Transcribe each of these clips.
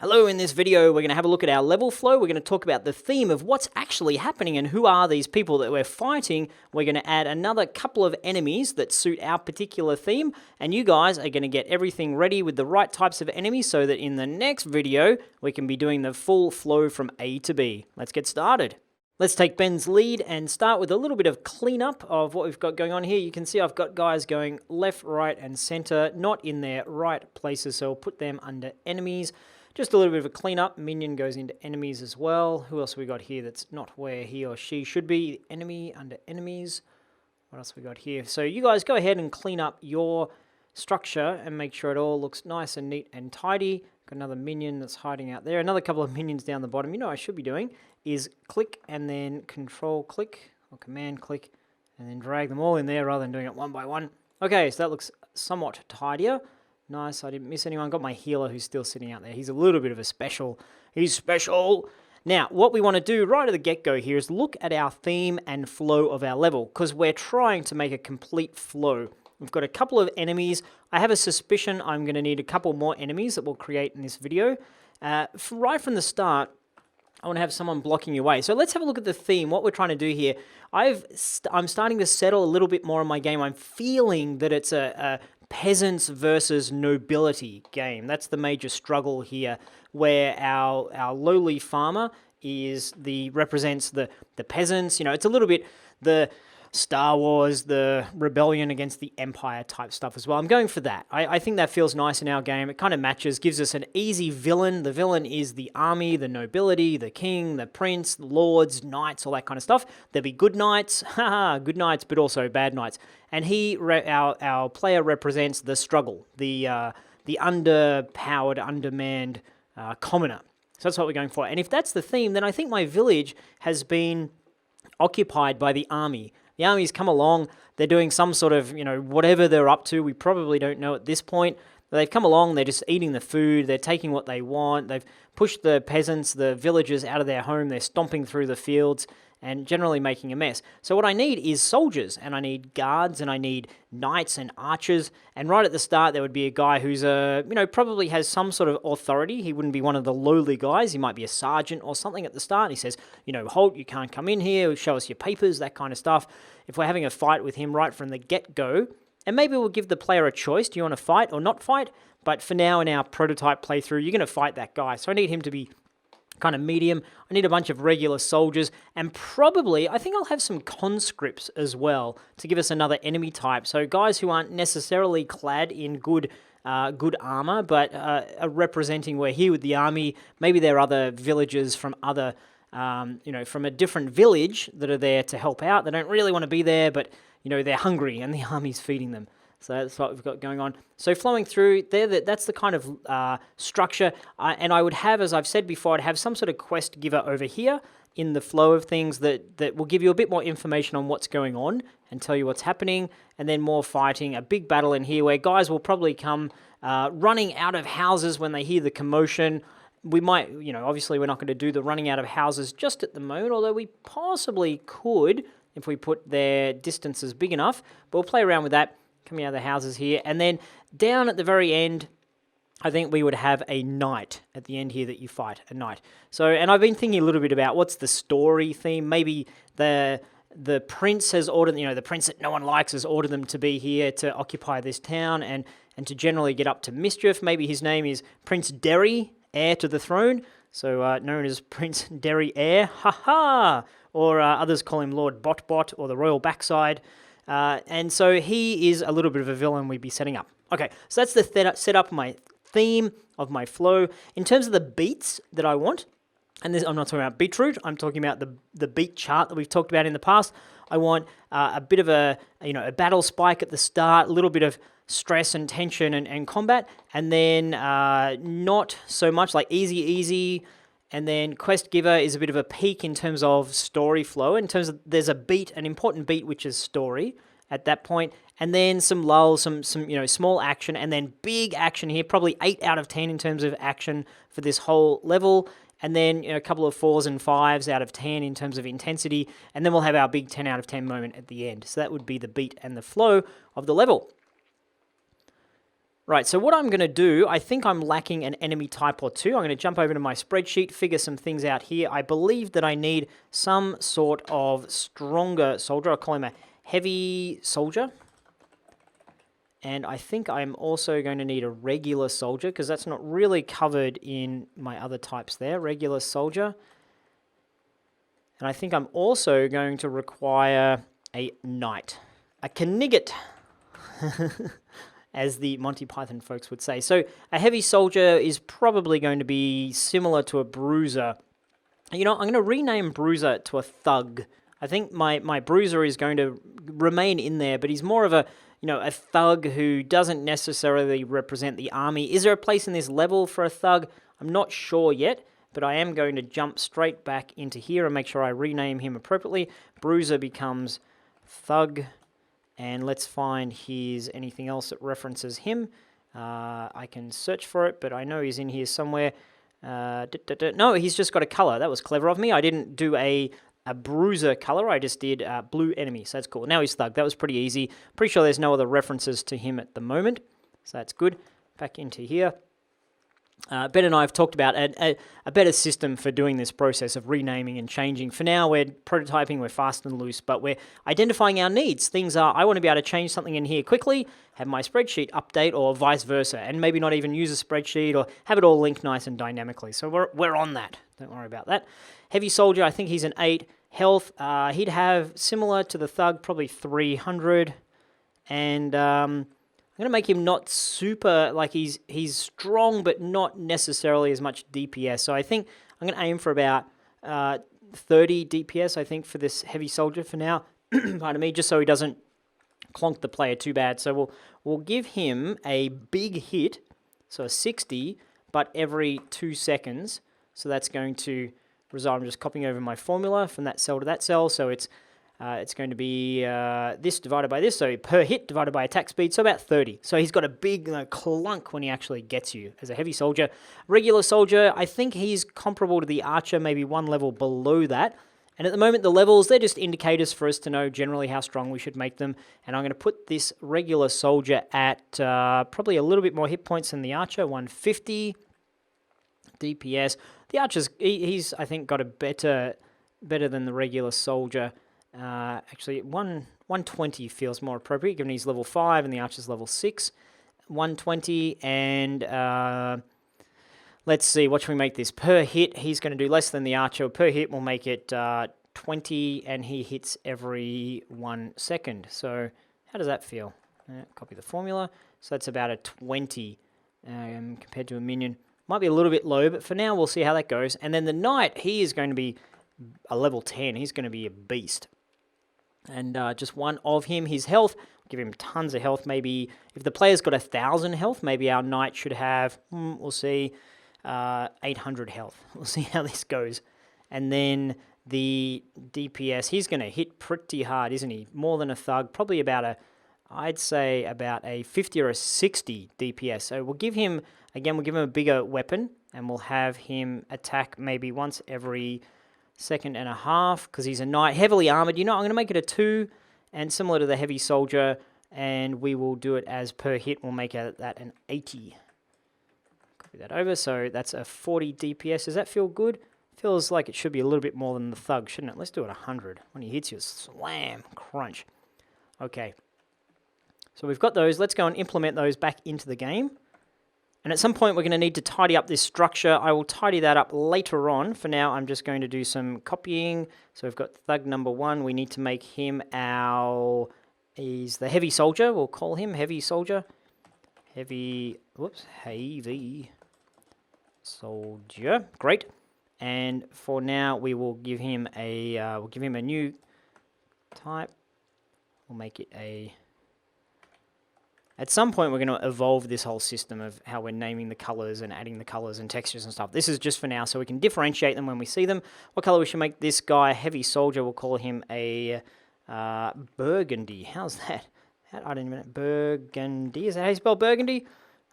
Hello, in this video we're going to have a look at our level flow. We're going to talk about the theme of what's actually happening and who are these people that we're fighting. We're going to add another couple of enemies that suit our particular theme, and you guys are going to get everything ready with the right types of enemies so that in the next video we can be doing the full flow from A to B. Let's get started. Let's take Ben's lead and start with a little bit of cleanup of what we've got going on here. You can see I've got guys going left, right, and center, not in their right places, so I'll put them under enemies. Just a little bit of a cleanup. Minion goes into enemies as well. Who else have we got here that's not where he or she should be? Enemy under enemies. What else have we got here? So you guys go ahead and clean up your structure and make sure it all looks nice and neat and tidy. Got another minion that's hiding out there. Another couple of minions down the bottom. You know what I should be doing is click and then control click or command click and then drag them all in there rather than doing it one by one. Okay, so that looks somewhat tidier. Nice, I didn't miss anyone. Got my healer who's still sitting out there. He's a little bit of a special. He's special. Now, what we want to do right at the get-go here is look at our theme and flow of our level, because we're trying to make a complete flow. We've got a couple of enemies. I have a suspicion I'm going to need a couple more enemies that we'll create in this video. Right from the start, I want to have someone blocking your way. So let's have a look at the theme, what we're trying to do here. I'm starting to settle a little bit more in my game. I'm feeling that it's a peasants versus nobility game. That's the major struggle here, where our lowly farmer represents the peasants. You know, it's a little bit the Star Wars, the rebellion against the Empire type stuff as well. I'm going for that. I think that feels nice in our game. It kind of matches, gives us an easy villain. The villain is the army, the nobility, the king, the prince, the lords, knights, all that kind of stuff. There'll be good knights, haha, good knights, but also bad knights. And our player represents the struggle, the underpowered, undermanned commoner. So that's what we're going for. And if that's the theme, then I think my village has been occupied by the army. The army's come along, they're doing some sort of, whatever they're up to, we probably don't know at this point. But they've come along, they're just eating the food, they're taking what they want, they've pushed the peasants, the villagers out of their home, they're stomping through the fields and generally making a mess. So what I need is soldiers, and I need guards, and I need knights and archers, and right at the start there would be a guy who's probably has some sort of authority. He wouldn't be one of the lowly guys, he might be a sergeant or something at the start. He says, halt, you can't come in here, show us your papers, that kind of stuff. If we're having a fight with him right from the get-go, and maybe we'll give the player a choice, do you want to fight or not fight? But for now in our prototype playthrough, you're going to fight that guy, so I need him to be kind of medium. I need a bunch of regular soldiers, and probably, I think I'll have some conscripts as well to give us another enemy type. So guys who aren't necessarily clad in good armor, but are representing we're here with the army. Maybe there are other villagers from other, from a different village that are there to help out. They don't really want to be there, but they're hungry and the army's feeding them. So that's what we've got going on. So flowing through there, that's the kind of structure. And I would have, as I've said before, I'd have some sort of quest giver over here in the flow of things that will give you a bit more information on what's going on and tell you what's happening. And then more fighting, a big battle in here where guys will probably come running out of houses when they hear the commotion. We might, obviously we're not going to do the running out of houses just at the moment, although we possibly could if we put their distances big enough. But we'll play around with that. Coming out of the houses here, and then down at the very end, I think we would have a knight at the end here that you fight, a knight. So, and I've been thinking a little bit about what's the story theme. Maybe the prince has ordered, the prince that no one likes has ordered them to be here to occupy this town and to generally get up to mischief. Maybe his name is Prince Derry, heir to the throne, so known as Prince Derry Heir, ha! Or others call him Lord Bot or the Royal Backside. And so he is a little bit of a villain we'd be setting up. Okay, so that's the setup of my theme, of my flow. In terms of the beats that I want, and I'm not talking about beetroot, I'm talking about the beat chart that we've talked about in the past. I want a bit of a battle spike at the start, a little bit of stress and tension and combat, and then not so much like easy, and then quest giver is a bit of a peak in terms of story flow, in terms of there's a beat, an important beat, which is story at that point, and then some lulls, some small action, and then big action here, probably 8 out of 10 in terms of action for this whole level, and then a couple of 4s and 5s out of 10 in terms of intensity, and then we'll have our big 10 out of 10 moment at the end. So that would be the beat and the flow of the level. Right, so what I'm going to do, I think I'm lacking an enemy type or two. I'm going to jump over to my spreadsheet, figure some things out here. I believe that I need some sort of stronger soldier. I'll call him a heavy soldier. And I think I'm also going to need a regular soldier, because that's not really covered in my other types there. Regular soldier. And I think I'm also going to require a knight. A Knigget. As the Monty Python folks would say. So a heavy soldier is probably going to be similar to a bruiser. You know, I'm going to rename bruiser to a thug. I think my bruiser is going to remain in there, but he's more of a, you know, a thug who doesn't necessarily represent the army. Is there a place in this level for a thug? I'm not sure yet, but I am going to jump straight back into here and make sure I rename him appropriately. Bruiser becomes thug. And let's find anything else that references him. I can search for it, but I know he's in here somewhere. No, he's just got a color. That was clever of me. I didn't do a bruiser color. I just did blue enemy. So that's cool. Now he's thug. That was pretty easy. Pretty sure there's no other references to him at the moment. So that's good. Back into here. Ben and I have talked about a better system for doing this process of renaming and changing. For now, we're prototyping, we're fast and loose, but we're identifying our needs. Things are, I want to be able to change something in here quickly, have my spreadsheet update, or vice versa, and maybe not even use a spreadsheet, or have it all linked nice and dynamically. So we're on that. Don't worry about that. Heavy soldier, I think he's an 8. Health, he'd have, similar to the thug, probably 300. And I'm going to make him not super, like he's strong, but not necessarily as much DPS. So I think I'm going to aim for about 30 DPS, I think, for this heavy soldier for now. Pardon me, just so he doesn't clonk the player too bad. So we'll give him a big hit, so a 60, but every 2 seconds. So that's going to result, I'm just copying over my formula from that cell to that cell. So it's going to be this divided by this, so per hit divided by attack speed, so about 30. So he's got a big clunk when he actually gets you as a heavy soldier. Regular soldier, I think he's comparable to the archer, maybe one level below that. And at the moment, the levels, they're just indicators for us to know generally how strong we should make them. And I'm going to put this regular soldier at probably a little bit more hit points than the archer, 150 DPS. The archer's, he's I think, got a better than the regular soldier. Actually, 120 feels more appropriate, given he's level 5 and the archer's level 6. 120, and let's see, what should we make this? Per hit, he's going to do less than the archer. Per hit, we'll make it 20, and he hits every 1 second. So how does that feel? Copy the formula. So that's about a 20 compared to a minion. Might be a little bit low, but for now, we'll see how that goes. And then the knight, he is going to be a level 10. He's going to be a beast. And just one of him, his health, give him tons of health. Maybe if the player's got 1,000 health, maybe our knight should have, we'll see, 800 health. We'll see how this goes. And then the DPS, he's going to hit pretty hard, isn't he? More than a thug, probably about I'd say about a 50 or a 60 DPS. So we'll give him, again, we'll give him a bigger weapon, and we'll have him attack maybe once every second and a half, because he's a knight, heavily armored. You know, I'm going to make it a 2, and similar to the heavy soldier, and we will do it as per hit. We'll make that an 80. Copy that over, so that's a 40 DPS. Does that feel good? Feels like it should be a little bit more than the thug, shouldn't it? Let's do it 100. When he hits you, slam, crunch. Okay. So we've got those. Let's go and implement those back into the game. And at some point, we're going to need to tidy up this structure. I will tidy that up later on. For now, I'm just going to do some copying. So we've got thug number 1. We need to make him he's the heavy soldier. We'll call him heavy soldier. Heavy soldier. Great. And for now, we will give him a new type. We'll make it a... At some point, we're going to evolve this whole system of how we're naming the colors and adding the colors and textures and stuff. This is just for now, so we can differentiate them when we see them. What color we should make this guy? Heavy soldier. We'll call him a burgundy. How's that? I don't even know. Burgundy. Is that how you spell burgundy?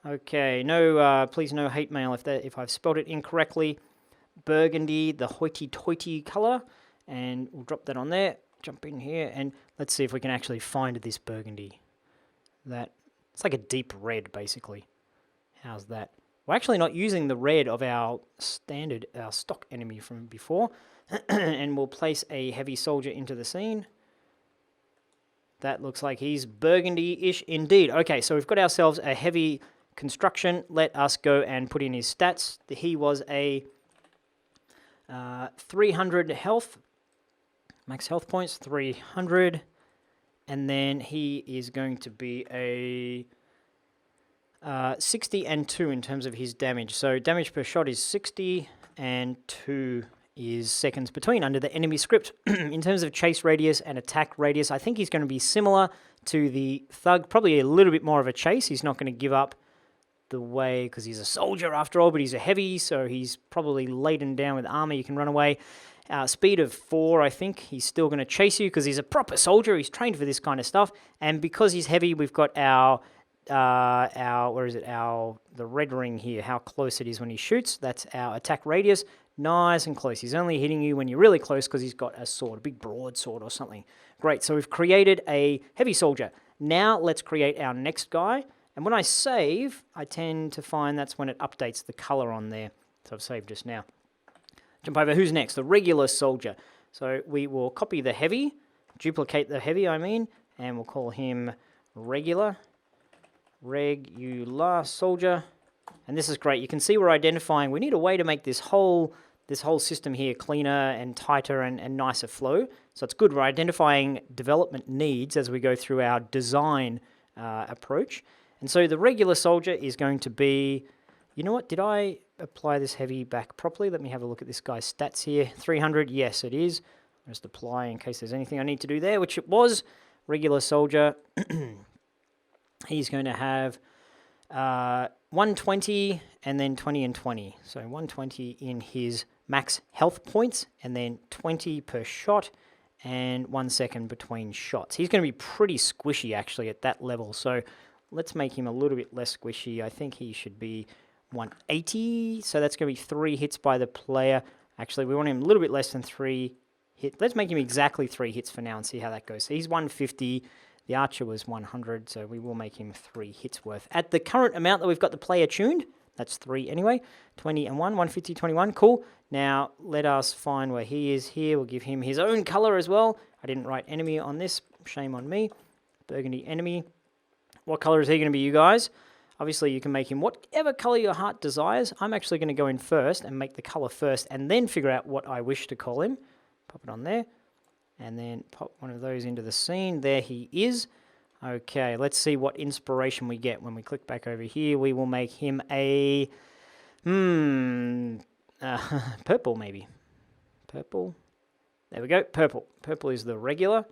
Okay. No. Please no hate mail if I've spelled it incorrectly. Burgundy, the hoity-toity color, and we'll drop that on there. Jump in here, and let's see if we can actually find this burgundy. That It's like a deep red, basically. How's that? We're actually not using the red of our stock enemy from before. And we'll place a heavy soldier into the scene. That looks like he's burgundy-ish indeed. Okay, so we've got ourselves a heavy construction. Let us go and put in his stats. He was a 300 health. Max health points, 300. And then he is going to be a 60 and 2 in terms of his damage. So damage per shot is 60 and 2 is seconds between under the enemy script. In terms of chase radius and attack radius, I think he's going to be similar to the thug. Probably a little bit more of a chase. He's not going to give up the way because he's a soldier after all, but he's a heavy, so he's probably laden down with armor. You can run away. Speed of 4, I think. He's still going to chase you because he's a proper soldier. He's trained for this kind of stuff. And because he's heavy, we've got the red ring here, how close it is when he shoots. That's our attack radius. Nice and close. He's only hitting you when you're really close because he's got a sword, a big broadsword or something. Great, so we've created a heavy soldier. Now let's create our next guy. And when I save, I tend to find that's when it updates the color on there. So I've saved just now. Jump over, who's next? The regular soldier. So we will copy the heavy, duplicate the heavy, and we'll call him regular soldier. And this is great. You can see we're identifying, we need a way to make this whole system here cleaner and tighter and nicer flow. So it's good. We're identifying development needs as we go through our design approach. And so the regular soldier is going to be, you know what, did I apply this heavy back properly? Let me have a look at this guy's stats here. 300, yes it is. I'll just apply in case there's anything I need to do there, which it was. Regular soldier, he's going to have 120 and then 20 and 20. So 120 in his max health points and then 20 per shot and 1 second between shots. He's going to be pretty squishy actually at that level. So let's make him a little bit less squishy. I think he should be 180. So that's going to be 3 hits by the player. Actually, we want him a little bit less than 3 hits. Let's make him exactly 3 hits for now and see how that goes. So he's 150. The archer was 100, so we will make him 3 hits worth. At the current amount that we've got the player tuned, that's 3 anyway, 20 and 1, 150, 21, cool. Now, let us find where he is here. We'll give him his own color as well. I didn't write enemy on this, shame on me. Burgundy enemy. What color is he going to be, you guys? Obviously, you can make him whatever color your heart desires. I'm actually going to go in first and make the color first and then figure out what I wish to call him. Pop it on there. And then pop one of those into the scene. There he is. Okay, let's see what inspiration we get when we click back over here. We will make him a purple maybe. Purple. There we go, purple. Purple is the regular.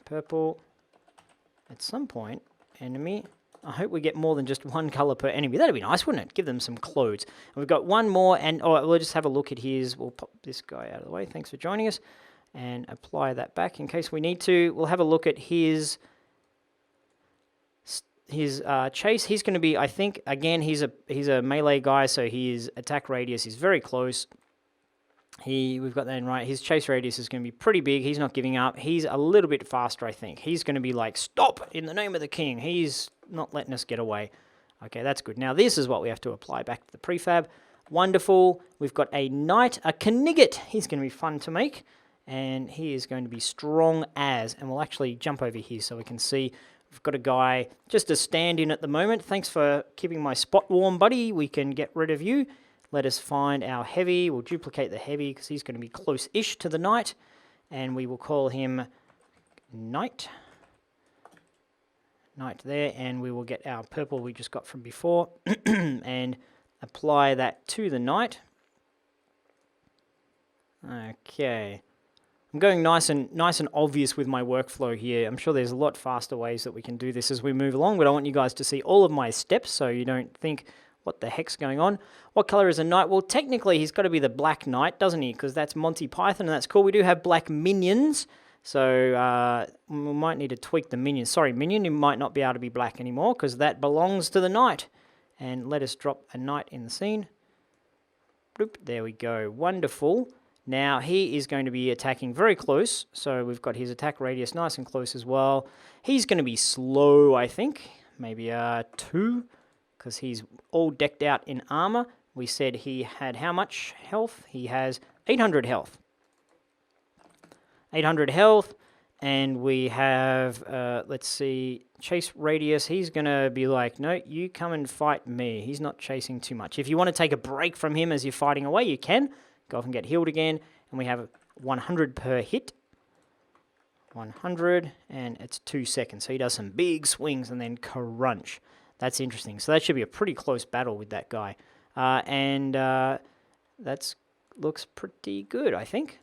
Purple. At some point, enemy. I hope we get more than just one color per enemy. That'd be nice, wouldn't it? Give them some clothes. And we've got one more, and we'll just have a look at his. We'll pop this guy out of the way. Thanks for joining us. And apply that back in case we need to. We'll have a look at his chase. He's going to be, I think, again, he's a melee guy, so his attack radius is very close. We've got that in right. His chase radius is going to be pretty big. He's not giving up. He's a little bit faster, I think. He's going to be like, stop in the name of the king. He's not letting us get away. Okay, that's good. Now, this is what we have to apply back to the prefab. Wonderful. We've got a knight, a Knigget. He's going to be fun to make. And he is going to be strong as, and we'll actually jump over here so we can see. We've got a guy just a stand-in at the moment. Thanks for keeping my spot warm, buddy. We can get rid of you. Let us find our heavy. We'll duplicate the heavy because he's going to be close-ish to the knight. And we will call him knight. Knight there. And we will get our purple we just got from before and apply that to the knight. Okay. I'm going nice and obvious with my workflow here. I'm sure there's a lot faster ways that we can do this as we move along, but I want you guys to see all of my steps so you don't think, what the heck's going on? What color is a knight? Well, technically, he's got to be the black knight, doesn't he? Because that's Monty Python, and that's cool. We do have black minions, so we might need to tweak the minions. Sorry, minion, you might not be able to be black anymore because that belongs to the knight. And let us drop a knight in the scene. Bloop, there we go. Wonderful. Now, he is going to be attacking very close, so we've got his attack radius nice and close as well. He's going to be slow, I think, maybe 2, because he's all decked out in armor. We said he had how much health? He has 800 health. 800 health, and we have, let's see, chase radius. He's going to be like, no, you come and fight me. He's not chasing too much. If you want to take a break from him as you're fighting away, you can. Go off and get healed again, and we have 100 per hit. 100, and it's 2 seconds. So he does some big swings and then crunch. That's interesting. So that should be a pretty close battle with that guy. That looks pretty good, I think.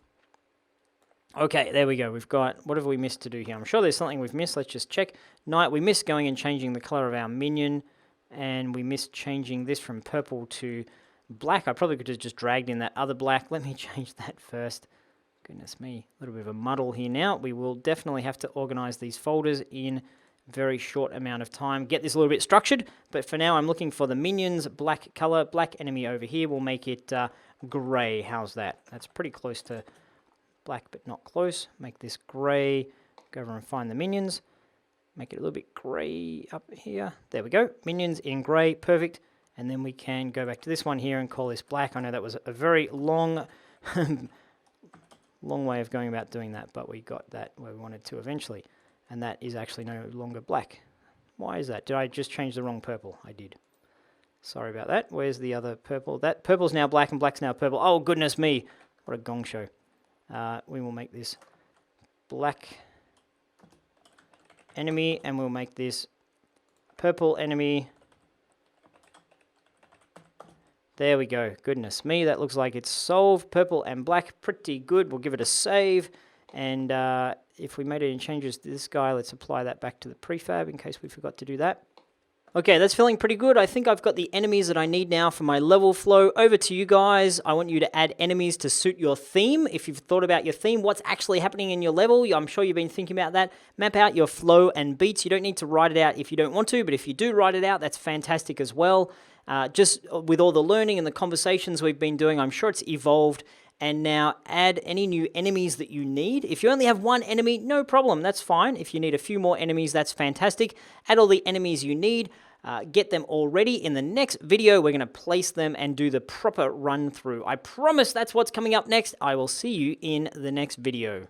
Okay, there we go. We've got, what have we missed to do here? I'm sure there's something we've missed. Let's just check. Night, we missed going and changing the color of our minion, and we missed changing this from purple to black. I probably could have just dragged in that other black. Let me change that first. Goodness me, a little bit of a muddle here now. We will definitely have to organize these folders in a very short amount of time. Get this a little bit structured, but for now I'm looking for the minions black color. Black enemy over here. We'll make it gray. How's that? That's pretty close to black, but not close. Make this gray. Go over and find the minions. Make it a little bit gray up here. There we go. Minions in gray. Perfect. And then we can go back to this one here and call this black. I know that was a very long, long way of going about doing that, but we got that where we wanted to eventually. And that is actually no longer black. Why is that? Did I just change the wrong purple? I did. Sorry about that. Where's the other purple? That purple's now black and black's now purple. Oh, goodness me. What a gong show. We will make this black enemy, and we'll make this purple enemy. There we go. Goodness me, that looks like it's solved. Purple and black, pretty good. We'll give it a save. And if we made any changes to this guy, let's apply that back to the prefab in case we forgot to do that. Okay, that's feeling pretty good. I think I've got the enemies that I need now for my level flow. Over to you guys. I want you to add enemies to suit your theme. If you've thought about your theme, what's actually happening in your level, I'm sure you've been thinking about that. Map out your flow and beats. You don't need to write it out if you don't want to, but if you do write it out, that's fantastic as well. Just with all the learning and the conversations we've been doing, I'm sure it's evolved. And now add any new enemies that you need. If you only have one enemy, no problem, that's fine. If you need a few more enemies, that's fantastic. Add all the enemies you need. Get them all ready. In the next video, we're going to place them and do the proper run through. I promise that's what's coming up next. I will see you in the next video.